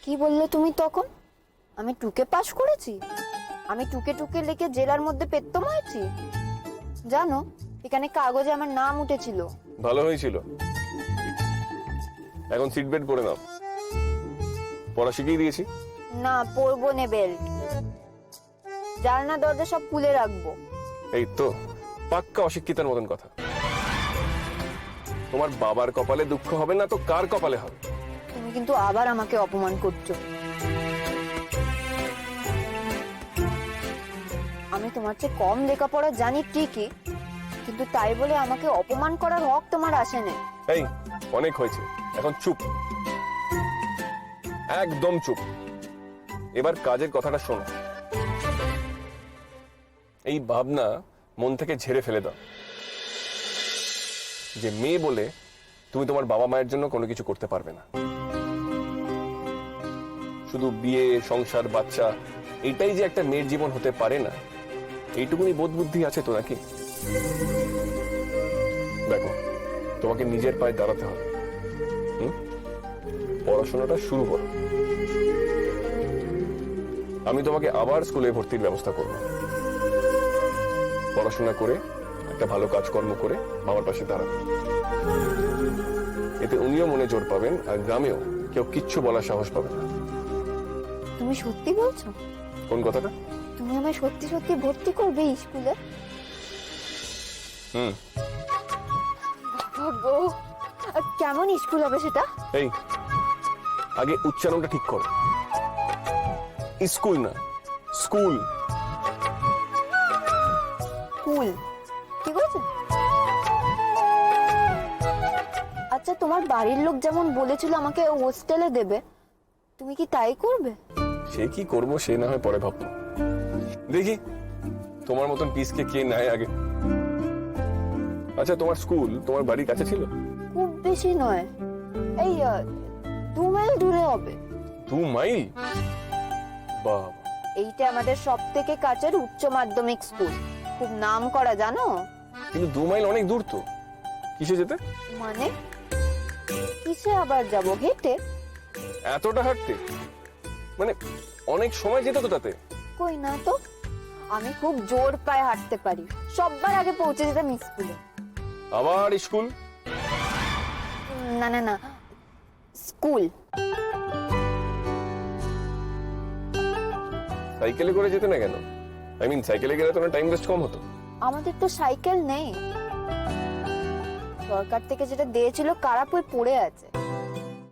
কি বললে তুমি তখন? আমি টুকে পাস করেছি? আমি টুকে টুকে লিখে জেলার মধ্যে পেত্তম হয়েছি? জানো, এখানে কাগজে আমার নাম উঠেছিল। ভালো হয়েছিল। এখন সিট বেল্ট পরে নাও। পড়া শিখিয়ে দিয়েছি। না, পরবো নে বেল্ট। জানলা দরজা সব খুলে রাখবো। এই তো পাক্কা অশিক্ষিতার মতন কথা। তোমার বাবার কপালে দুঃখ হবে না তো কার কপালে হবে? তুমি কিন্তু আবার আমাকে অপমান করছো। আমি তোমার চেয়ে কম লেখাপড়া জানি ঠিকই, কিন্তু তাই বলে আমাকে অপমান করার হক তোমার আসে না। এই অনেক হয়েছে, এখন চুপ, একদম চুপ। এবার কাজের কথাটা শোনো। এই ভাবনা মন থেকে ঝেড়ে ফেলে দাও যে মেয়ে বলে তুমি তোমার বাবা মায়ের জন্য কোনো কিছু করতে পারবে না। শুধু বিয়ে, সংসার, বাচ্চা, এটাই যে একটা মেয়ের জীবন হতে পারে না, এইটুকুনি বোধ বুদ্ধি আছে তো নাকি? দেখো, তোমাকে নিজের পায়ে দাঁড়াতে হবে। পড়াশোনাটা শুরু করো। আমি তোমাকে আবার স্কুলে ভর্তির ব্যবস্থা করব। পড়াশোনা করে একটা ভালো কাজকর্ম করে বাবার পাশে দাঁড়াবে। এতে উনিও মনে জোর পাবেন, আর গ্রামেও কেউ কিচ্ছু বলার সাহস পাবে না। তুমি সত্যি বলছো? কোন কথাটা? তুমি আমায় সত্যি সত্যি ভর্তি করবে এই স্কুলে? গো, কেমন স্কুল হবে সেটা? এই আগে উচ্চারণটা ঠিক করো। স্কুল না, স্কুল। স্কুল ঠিক আছে। আচ্ছা, তোমার বাড়ির লোক যেমন বলেছিল আমাকে হোস্টেলে দেবে, তুমি কি তাই করবে? সে কি করবো সে না হয় পরে ভাববো। দেখি তোমার মতন পিসকে কে নেয় আগে। আচ্ছা, তোমার স্কুল তোমার বাড়ির কাছে ছিল? খুব বেশি নয়, এই 2 মাইল দূরে হবে। 2 মাইল? বাবা, এইটা আমাদের সব থেকে কাছের উচ্চ মাধ্যমিক স্কুল, খুব নাম করা, জানো? কিন্তু 2 মাইল অনেক দূর তো। কিসে যেতে? মানে কিসে আবার যাব? হেঁটে। এতটা হাঁটতে? মানে অনেক সময় যেত তো তাতে। কই না তো, আমি খুব জোর পায়ে হাঁটতে পারি। সবার আগে পৌঁছে যেতাম স্কুলে। আবার স্কুল? না না না, স্কুল। সাইকেলে করে যেতে না কেন? সাইকেলে গেলে তোমার টাইম ওয়েস্ট কম হতো। আমাদের তো সাইকেল নেই, সরকার থেকে যেটা দিয়েছিল কারাপুই পড়ে আছে।